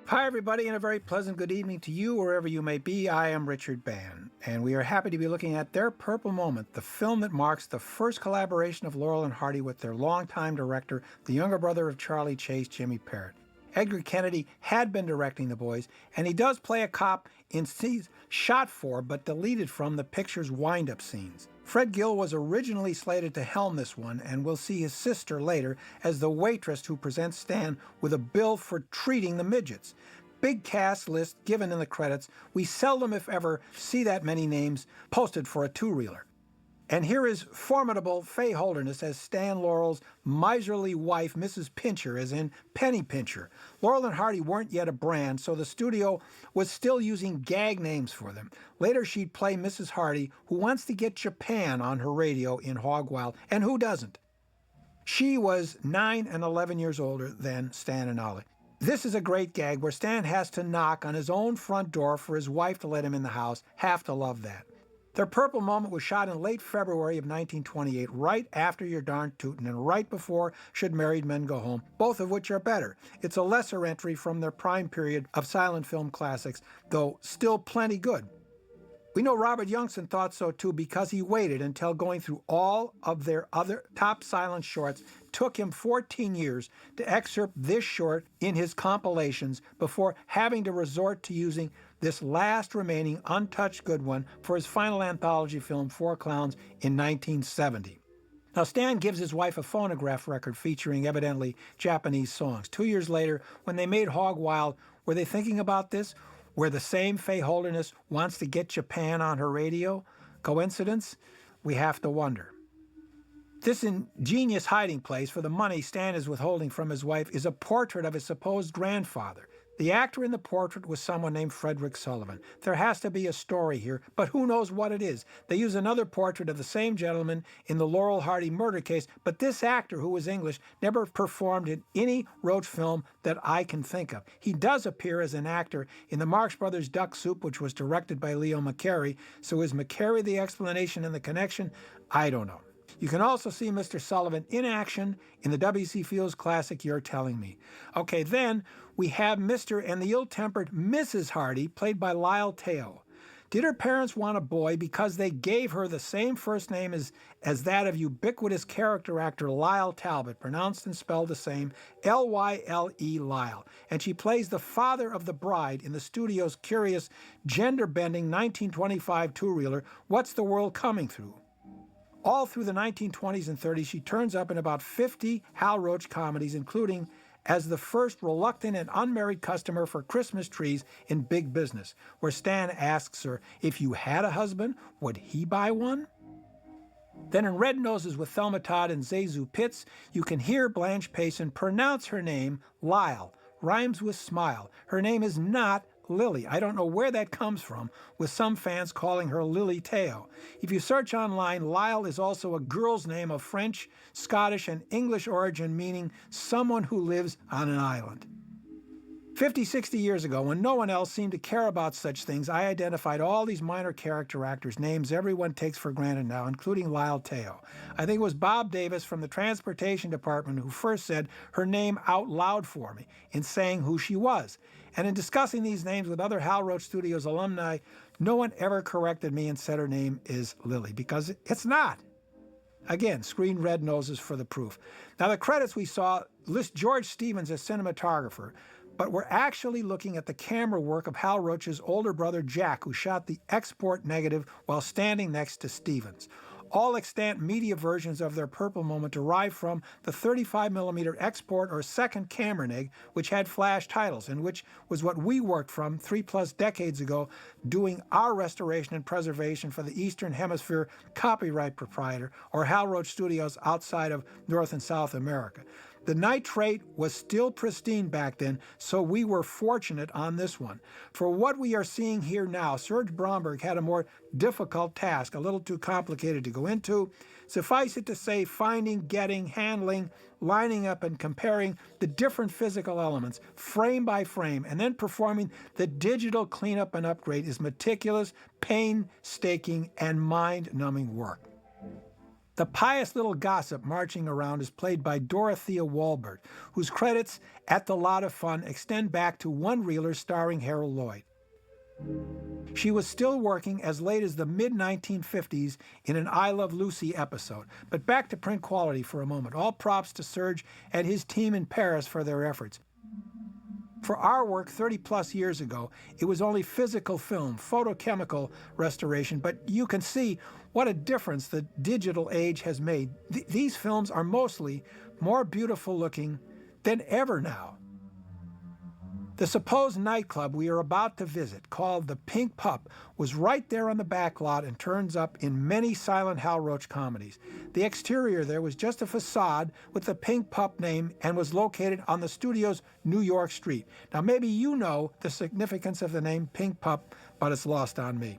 Hi, everybody, and a very pleasant good evening to you, wherever you may be. I am Richard Bann, and we are happy to be looking at Their Purple Moment, the film that marks the first collaboration of Laurel and Hardy with their longtime director, the younger brother of Charlie Chase, Jimmy Parrott. Edgar Kennedy had been directing The Boys, and he does play a cop in scenes shot for but deleted from the picture's wind-up scenes. Fred Gill was originally slated to helm this one, and we'll see his sister later as the waitress who presents Stan with a bill for treating the midgets. Big cast list given in the credits. We seldom, if ever, see that many names posted for a two-reeler. And here is formidable Fay Holderness as Stan Laurel's miserly wife, Mrs. Pincher, as in Penny Pincher. Laurel and Hardy weren't yet a brand, so the studio was still using gag names for them. Later she'd play Mrs. Hardy, who wants to get Japan on her radio in Hog Wild, and who doesn't? She was 9 and 11 years older than Stan and Ollie. This is a great gag where Stan has to knock on his own front door for his wife to let him in the house. Have to love that. Their Purple Moment was shot in late February of 1928, right after You're Darn Tootin' and right before Should Married Men Go Home, both of which are better. It's a lesser entry from their prime period of silent film classics, though still plenty good. We know Robert Youngson thought so too because he waited until going through all of their other top silent shorts. Took him 14 years to excerpt this short in his compilations before having to resort to using this last remaining untouched good one for his final anthology film, Four Clowns, in 1970. Now, Stan gives his wife a phonograph record featuring evidently Japanese songs. 2 years later, when they made Hog Wild, were they thinking about this? Where the same Fay Holderness wants to get Japan on her radio? Coincidence? We have to wonder. This ingenious hiding place for the money Stan is withholding from his wife is a portrait of his supposed grandfather. The actor in the portrait was someone named Frederick Sullivan. There has to be a story here, but who knows what it is. They use another portrait of the same gentleman in the Laurel Hardy murder case, but this actor, who was English, never performed in any Roach film that I can think of. He does appear as an actor in the Marx Brothers Duck Soup, which was directed by Leo McCarey. So is McCarey the explanation and the connection? I don't know. You can also see Mr. Sullivan in action in the W.C. Fields classic You're Telling Me. Okay, then we have Mr. and the ill-tempered Mrs. Hardy, played by Lyle Teo. Did her parents want a boy because they gave her the same first name as that of ubiquitous character actor Lyle Talbot, pronounced and spelled the same, L-Y-L-E, Lyle. And she plays the father of the bride in the studio's curious, gender-bending 1925 two-reeler, What's the World Coming Through? All through the 1920s and 30s, she turns up in about 50 Hal Roach comedies, including as the first reluctant and unmarried customer for Christmas trees in Big Business, where Stan asks her, if you had a husband, would he buy one? Then in Red Noses with Thelma Todd and Zazu Pitts, you can hear Blanche Payson pronounce her name Lyle, rhymes with smile. Her name is not Lily. I don't know where that comes from, with some fans calling her Lily Teo. If you search online, Lyle is also a girl's name of French, Scottish, and English origin, meaning someone who lives on an island. 50, 60 years ago, when no one else seemed to care about such things, I identified all these minor character actors, names everyone takes for granted now, including Lyle Teo. I think it was Bob Davis from the Transportation Department who first said her name out loud for me in saying who she was. And in discussing these names with other Hal Roach Studios alumni, no one ever corrected me and said her name is Lily, because it's not. Again, screen Red Noses for the proof. Now, the credits we saw list George Stevens as cinematographer, but we're actually looking at the camera work of Hal Roach's older brother Jack, who shot the export negative while standing next to Stevens. All extant media versions of Their Purple Moment derive from the 35mm export or second camera neg, which had flash titles, and which was what we worked from 3+ decades ago, doing our restoration and preservation for the Eastern Hemisphere copyright proprietor, or Hal Roach Studios outside of North and South America. The nitrate was still pristine back then, so we were fortunate on this one. For what we are seeing here now, Serge Bromberg had a more difficult task, a little too complicated to go into. Suffice it to say, finding, getting, handling, lining up, and comparing the different physical elements, frame by frame, and then performing the digital cleanup and upgrade is meticulous, painstaking, and mind-numbing work. The pious little gossip marching around is played by Dorothea Walbert, whose credits at The Lot of Fun extend back to one-reelers starring Harold Lloyd. She was still working as late as the mid-1950s in an I Love Lucy episode. But back to print quality for a moment. All props to Serge and his team in Paris for their efforts. For our work 30-plus years ago, it was only physical film, photochemical restoration, but you can see what a difference the digital age has made. These films are mostly more beautiful looking than ever now. The supposed nightclub we are about to visit, called the Pink Pup, was right there on the back lot and turns up in many silent Hal Roach comedies. The exterior there was just a facade with the Pink Pup name and was located on the studio's New York street. Now maybe you know the significance of the name Pink Pup, but it's lost on me.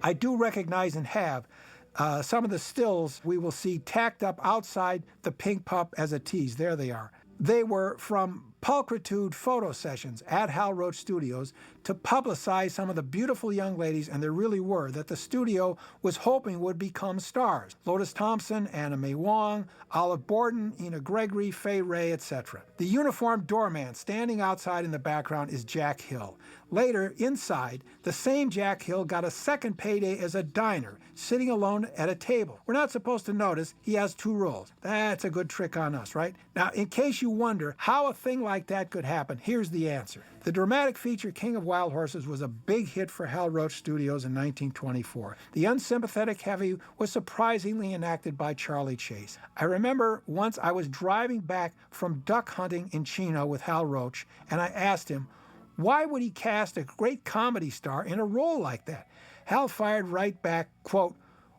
I do recognize and have some of the stills we will see tacked up outside the Pink Pup as a tease. There they are. They were from pulchritude photo sessions at Hal Roach Studios to publicize some of the beautiful young ladies, and there really were, that the studio was hoping would become stars. Lotus Thompson, Anna Mae Wong, Olive Borden, Ina Gregory, Fay Wray, etc. The uniformed doorman standing outside in the background is Jack Hill. Later, inside, the same Jack Hill got a second payday as a diner, sitting alone at a table. We're not supposed to notice he has two roles. That's a good trick on us, right? Now, in case you wonder how a thing like that could happen, here's the answer. The dramatic feature King of Wild Horses was a big hit for Hal Roach Studios in 1924. The unsympathetic heavy was surprisingly enacted by Charlie Chase. I remember once I was driving back from duck hunting in Chino with Hal Roach, and I asked him, why would he cast a great comedy star in a role like that? Hal fired right back, quote,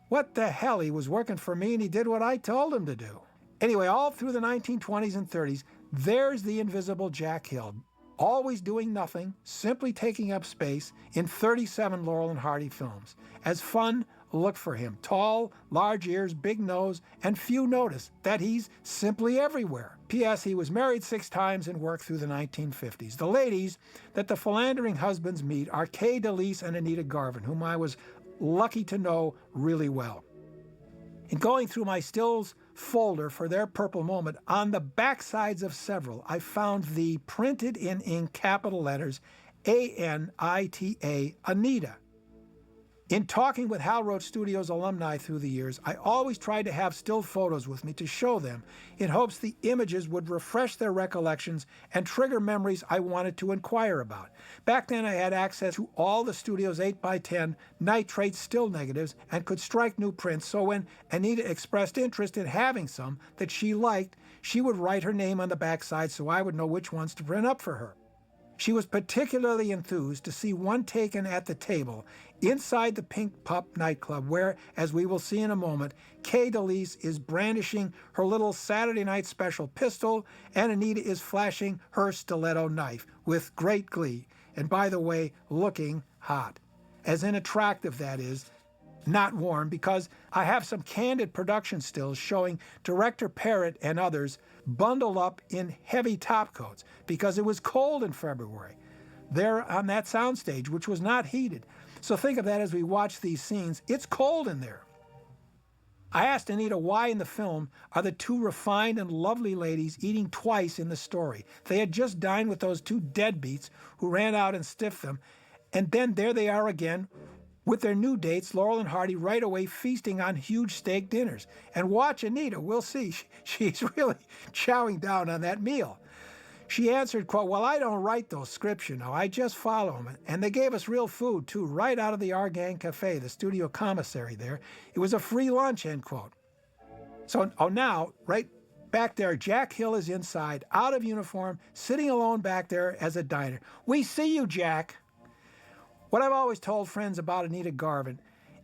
what the hell, he was working for me and he did what I told him to do. Anyway, all through the 1920s and 30s, there's the invisible Jack Hill, always doing nothing, simply taking up space in 37 Laurel and Hardy films. As fun, look for him. Tall, large ears, big nose, and few notice that he's simply everywhere. P.S. He was married 6 times and worked through the 1950s. The ladies that the philandering husbands meet are Kay DeLise and Anita Garvin, whom I was lucky to know really well. In going through my stills folder for their purple moment, on the backsides of several, I found the printed in ink capital letters A-N-I-T-A, Anita. In talking with Hal Roach Studios alumni through the years, I always tried to have still photos with me to show them in hopes the images would refresh their recollections and trigger memories I wanted to inquire about. Back then I had access to all the studio's 8x10 nitrate still negatives and could strike new prints, so when Anita expressed interest in having some that she liked, she would write her name on the backside so I would know which ones to print up for her. She was particularly enthused to see one taken at the table inside the Pink Pup nightclub where, as we will see in a moment, Kay DeLise is brandishing her little Saturday night special pistol and Anita is flashing her stiletto knife with great glee. And by the way, looking hot. As in attractive, that is, not warm, because I have some candid production stills showing director Parrott and others bundled up in heavy topcoats because it was cold in February there on that soundstage, which was not heated. So think of that as we watch these scenes. It's cold in there. I asked Anita why in the film are the two refined and lovely ladies eating twice in the story. They had just dined with those two deadbeats who ran out and stiffed them, and then there they are again with their new dates, Laurel and Hardy, right away feasting on huge steak dinners. And watch Anita, we'll see, she's really chowing down on that meal. She answered, quote, well, I don't write those scripts, you know, I just follow them. And they gave us real food, too, right out of the Argang Cafe, the studio commissary there. It was a free lunch, end quote. So now, right back there, Jack Hill is inside, out of uniform, sitting alone back there as a diner. We see you, Jack. What I've always told friends about Anita Garvin,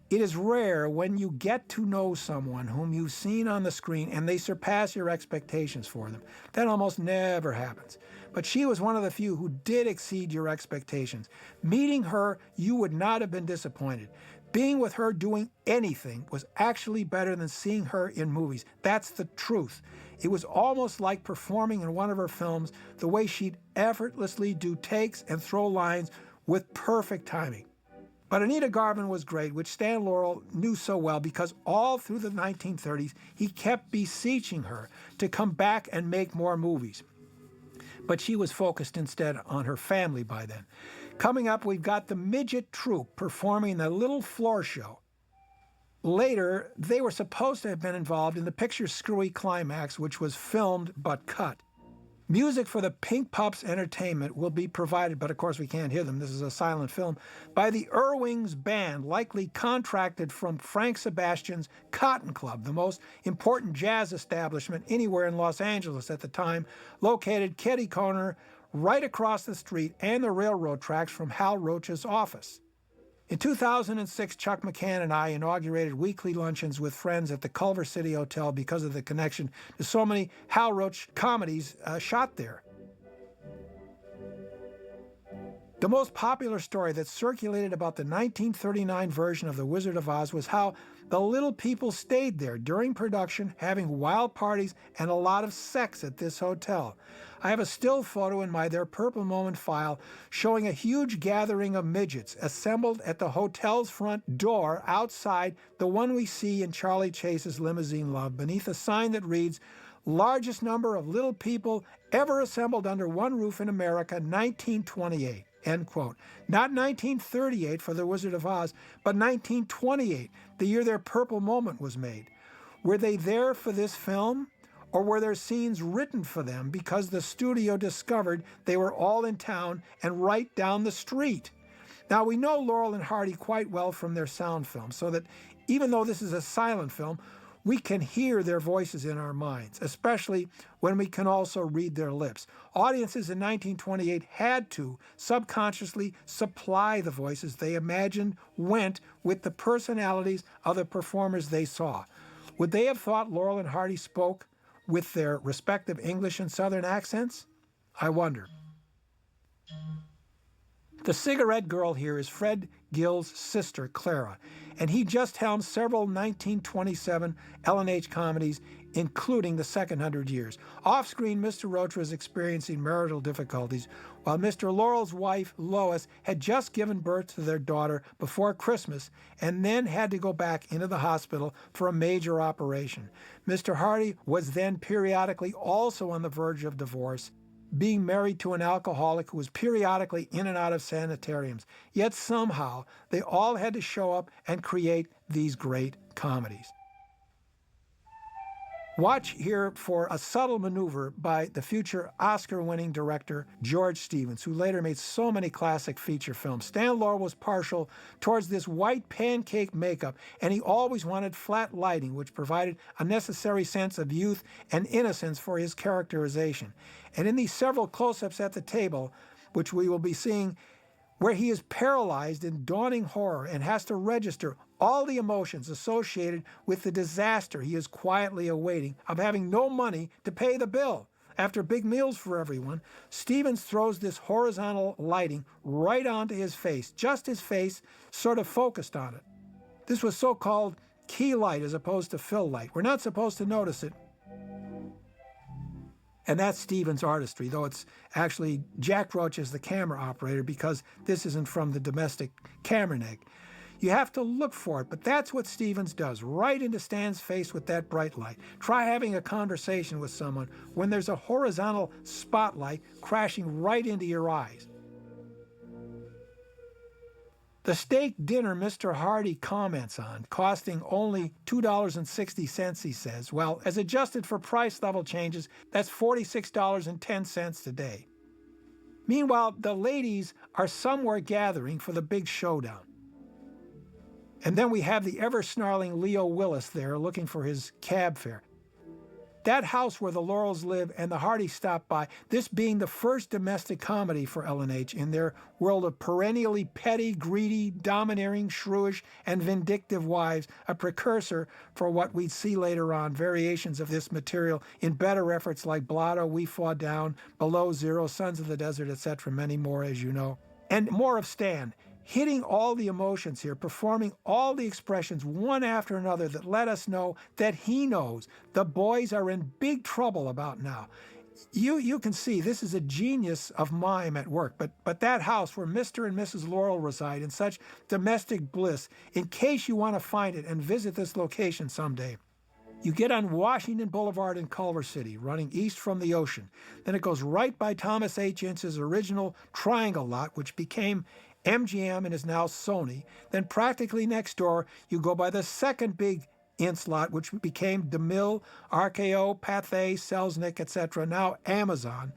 it is rare when you get to know someone whom you've seen on the screen and they surpass your expectations for them. That almost never happens. But she was one of the few who did exceed your expectations. Meeting her, you would not have been disappointed. Being with her doing anything was actually better than seeing her in movies. That's the truth. It was almost like performing in one of her films, the way she'd effortlessly do takes and throw lines with perfect timing. But Anita Garvin was great, which Stan Laurel knew so well because all through the 1930s, he kept beseeching her to come back and make more movies. But she was focused instead on her family by then. Coming up, we've got the Midget Troupe performing the Little Floor Show. Later, they were supposed to have been involved in the picture's screwy climax, which was filmed but cut. Music for the Pink Pups Entertainment will be provided, but of course we can't hear them, this is a silent film, by the Irving's Band, likely contracted from Frank Sebastian's Cotton Club, the most important jazz establishment anywhere in Los Angeles at the time, located kitty corner right across the street and the railroad tracks from Hal Roach's office. In 2006, Chuck McCann and I inaugurated weekly luncheons with friends at the Culver City Hotel because of the connection to so many Hal Roach comedies shot there. The most popular story that circulated about the 1939 version of The Wizard of Oz was how the little people stayed there during production, having wild parties and a lot of sex at this hotel. I have a still photo in my Their Purple Moment file showing a huge gathering of midgets assembled at the hotel's front door outside the one we see in Charlie Chase's Limousine Love, beneath a sign that reads, "Largest number of little people ever assembled under one roof in America, 1928." End quote. Not 1938 for The Wizard of Oz, but 1928, the year Their Purple Moment was made. Were they there for this film? Or were there scenes written for them because the studio discovered they were all in town and right down the street? Now, we know Laurel and Hardy quite well from their sound films, so that even though this is a silent film, we can hear their voices in our minds, especially when we can also read their lips. Audiences in 1928 had to subconsciously supply the voices they imagined went with the personalities of the performers they saw. Would they have thought Laurel and Hardy spoke with their respective English and Southern accents? I wonder. The cigarette girl here is Fred Gill's sister, Clara, and he just helmed several 1927 L&H comedies, including The Second 100 Years. Off-screen, Mr. Roach was experiencing marital difficulties, while Mr. Laurel's wife, Lois, had just given birth to their daughter before Christmas and then had to go back into the hospital for a major operation. Mr. Hardy was then periodically also on the verge of divorce, being married to an alcoholic who was periodically in and out of sanitariums. Yet somehow, they all had to show up and create these great comedies. Watch here for a subtle maneuver by the future Oscar-winning director George Stevens, who later made so many classic feature films. Stan Laurel was partial towards this white pancake makeup, and he always wanted flat lighting, which provided a necessary sense of youth and innocence for his characterization. And in these several close-ups at the table, which we will be seeing, where he is paralyzed in dawning horror and has to register all the emotions associated with the disaster he is quietly awaiting of having no money to pay the bill. After big meals for everyone, Stevens throws this horizontal lighting right onto his face, just his face sort of focused on it. This was so-called key light as opposed to fill light. We're not supposed to notice it. And that's Stevens' artistry, though it's actually Jack Roach as the camera operator, because this isn't from the domestic camera neg. You have to look for it, but that's what Stevens does, right into Stan's face with that bright light. Try having a conversation with someone when there's a horizontal spotlight crashing right into your eyes. The steak dinner Mr. Hardy comments on, costing only $2.60, he says, well, as adjusted for price level changes, that's $46.10 today. Meanwhile, the ladies are somewhere gathering for the big showdown. And then we have the ever-snarling Leo Willis there looking for his cab fare. That house where the Laurels live and the Hardys stop by, this being the first domestic comedy for L&H in their world of perennially petty, greedy, domineering, shrewish, and vindictive wives, a precursor for what we'd see later on, variations of this material in better efforts like Blotto, We Fall Down, Below Zero, Sons of the Desert, etc., many more, as you know. And more of Stan, hitting all the emotions here, performing all the expressions one after another that let us know that he knows the boys are in big trouble about now. You can see this is a genius of mime at work, but that house where Mr. and Mrs. Laurel reside in such domestic bliss, in case you want to find it and visit this location someday. You get on Washington Boulevard in Culver City, running east from the ocean. Then it goes right by Thomas H. Ince's original Triangle lot, which became MGM and is now Sony. Then practically next door, you go by the second big Ince lot, which became DeMille, RKO, Pathé, Selznick, etc., now Amazon.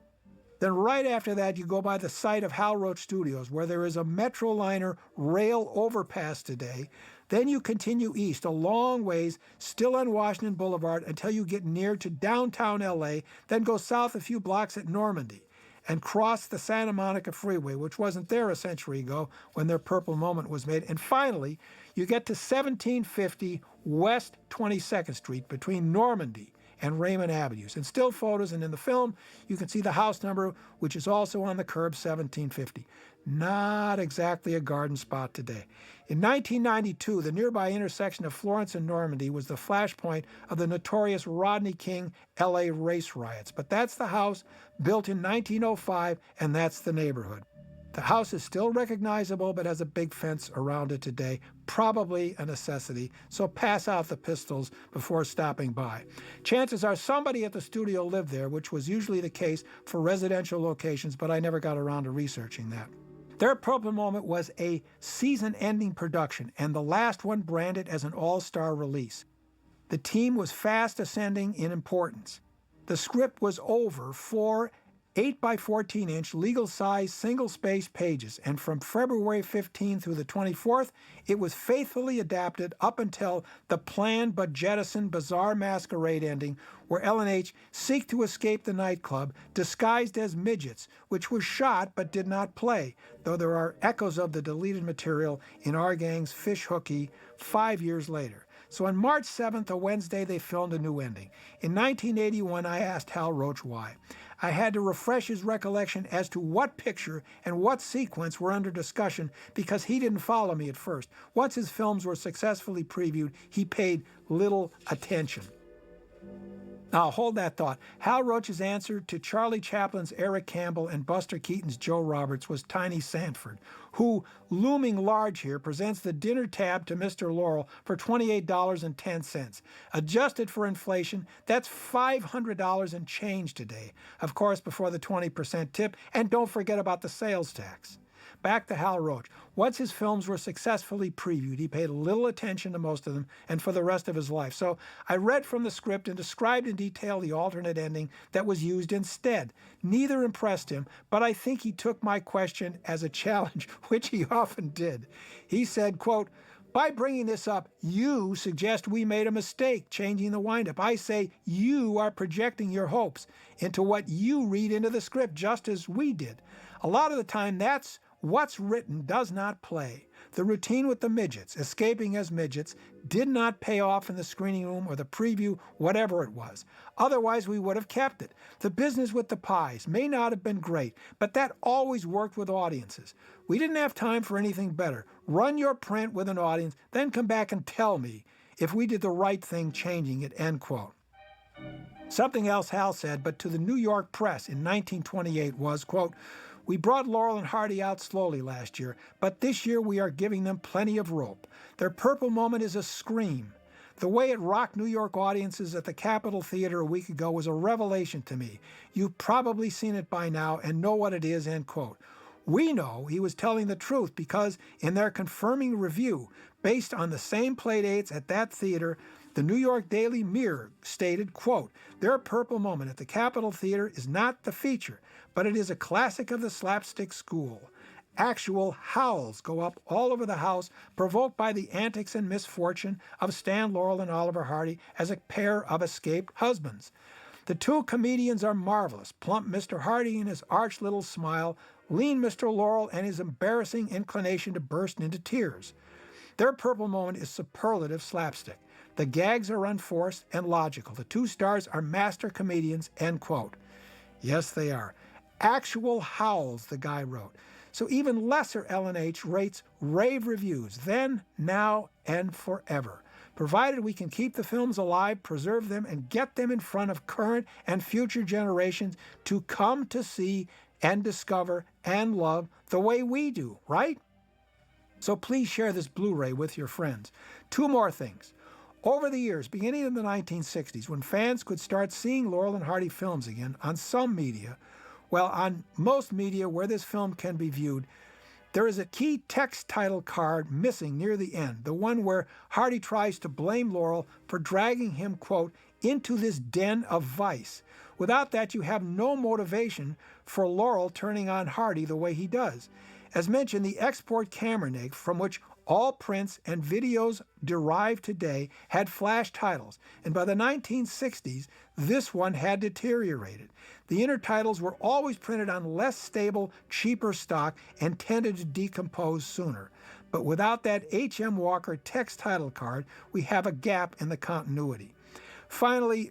Then right after that, you go by the site of Hal Roach Studios, where there is a Metroliner rail overpass today. Then you continue east a long ways, still on Washington Boulevard, until you get near to downtown LA, then go south a few blocks at Normandy and cross the Santa Monica Freeway, which wasn't there a century ago when their Purple Moment was made. And finally, you get to 1750 West 22nd Street between Normandy and Raymond Avenues. In still photos and in the film, you can see the house number, which is also on the curb, 1750. Not exactly a garden spot today. In 1992, the nearby intersection of Florence and Normandy was the flashpoint of the notorious Rodney King LA race riots. But that's the house, built in 1905, and that's the neighborhood. The house is still recognizable, but has a big fence around it today, probably a necessity, so pass out the pistols before stopping by. Chances are somebody at the studio lived there, which was usually the case for residential locations, but I never got around to researching that. Their Purple Moment was a season-ending production, and the last one branded as an all-star release. The team was fast ascending in importance. The script was over 4 8 by 14 inch legal size single space pages, and from February 15 through the 24th, it was faithfully adapted up until the planned but jettisoned bizarre masquerade ending, where L&H seek to escape the nightclub disguised as midgets, which was shot but did not play, though there are echoes of the deleted material in Our Gang's Fish Hooky 5 years later. So on March 7th, a Wednesday, they filmed a new ending. In 1981, I asked Hal Roach why. I had to refresh his recollection as to what picture and what sequence were under discussion because he didn't follow me at first. Once his films were successfully previewed, he paid little attention. Now, hold that thought. Hal Roach's answer to Charlie Chaplin's Eric Campbell and Buster Keaton's Joe Roberts was Tiny Sanford, who, looming large here, presents the dinner tab to Mr. Laurel for $28.10. Adjusted for inflation, that's $500 and change today. Of course, before the 20% tip, and don't forget about the sales tax. Back to Hal Roach. Once his films were successfully previewed, he paid little attention to most of them and for the rest of his life. So I read from the script and described in detail the alternate ending that was used instead. Neither impressed him, but I think he took my question as a challenge, which he often did. He said, quote, "By bringing this up, you suggest we made a mistake changing the windup. I say you are projecting your hopes into what you read into the script, just as we did. A lot of the time, that's what's written does not play. The routine with the midgets, escaping as midgets, did not pay off in the screening room or the preview, whatever it was. Otherwise, we would have kept it. The business with the pies may not have been great, but that always worked with audiences. We didn't have time for anything better. Run your print with an audience, then come back and tell me if we did the right thing changing it," end quote. Something else Hal said, but to the New York press in 1928 was, quote, "We brought Laurel and Hardy out slowly last year, but this year we are giving them plenty of rope. Their Purple Moment is a scream. The way it rocked New York audiences at the Capitol Theater a week ago was a revelation to me. You've probably seen it by now and know what it is," end quote. We know he was telling the truth because in their confirming review, based on the same playdates at that theater, the New York Daily Mirror stated, quote, "Their Purple Moment at the Capitol Theater is not the feature, but it is a classic of the slapstick school. Actual howls go up all over the house, provoked by the antics and misfortune of Stan Laurel and Oliver Hardy as a pair of escaped husbands. The two comedians are marvelous, plump Mr. Hardy and his arch little smile, lean Mr. Laurel and his embarrassing inclination to burst into tears. Their Purple Moment is superlative slapstick. The gags are unforced and logical. The two stars are master comedians," end quote. Yes, they are. Actual howls, the guy wrote. So even lesser L&H rates rave reviews, then, now, and forever. provided we can keep the films alive, preserve them, and get them in front of current and future generations to come to see and discover and love the way we do, right? So please share this Blu-ray with your friends. Two more things. Over the years, beginning in the 1960s, when fans could start seeing Laurel and Hardy films again on some media, well, on most media where this film can be viewed, there is a key text title card missing near the end, the one where Hardy tries to blame Laurel for dragging him, quote, into this den of vice. Without that, you have no motivation for Laurel turning on Hardy the way he does. As mentioned, the export camera rig, from which all prints and videos derived today, had flash titles, and by the 1960s, this one had deteriorated. The inner titles were always printed on less stable, cheaper stock and tended to decompose sooner. But without that H.M. Walker text title card, we have a gap in the continuity. Finally,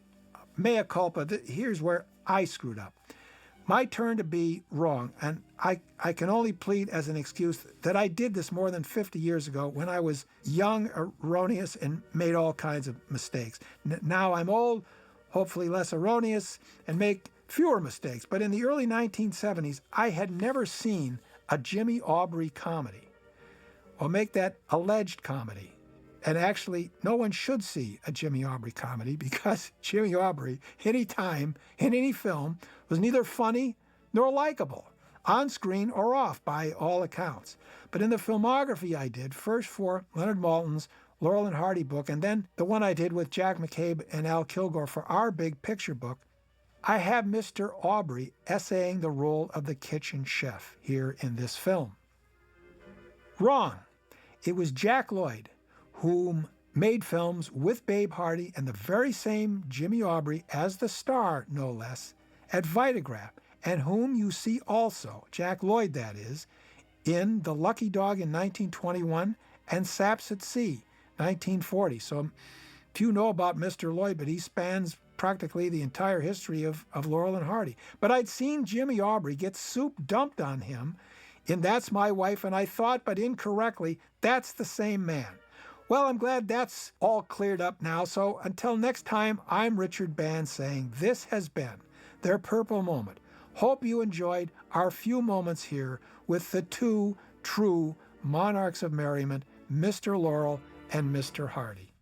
mea culpa, here's where I screwed up. My turn to be wrong, and I can only plead as an excuse that I did this more than 50 years ago when I was young, erroneous, and made all kinds of mistakes. Now I'm old, hopefully less erroneous, and make fewer mistakes. But in the early 1970s, I had never seen a Jimmy Aubrey comedy, or make that alleged comedy. And actually, no one should see a Jimmy Aubrey comedy because Jimmy Aubrey, any time, in any film, was neither funny nor likable, on screen or off by all accounts. But in the filmography I did, first for Leonard Maltin's Laurel and Hardy book, and then the one I did with Jack McCabe and Al Kilgore for our big picture book, I have Mr. Aubrey essaying the role of the kitchen chef here in this film. Wrong. It was Jack Lloyd, whom made films with Babe Hardy and the very same Jimmy Aubrey as the star, no less, at Vitagraph, and whom you see also, Jack Lloyd that is, in The Lucky Dog in 1921 and Saps at Sea, 1940. So few know about Mr. Lloyd, but he spans practically the entire history of Laurel and Hardy. But I'd seen Jimmy Aubrey get soup dumped on him in That's My Wife, and I thought, but incorrectly, that's the same man. Well, I'm glad that's all cleared up now. So until next time, I'm Richard Band saying this has been Their Purple Moment. Hope you enjoyed our few moments here with the two true monarchs of merriment, Mr. Laurel and Mr. Hardy.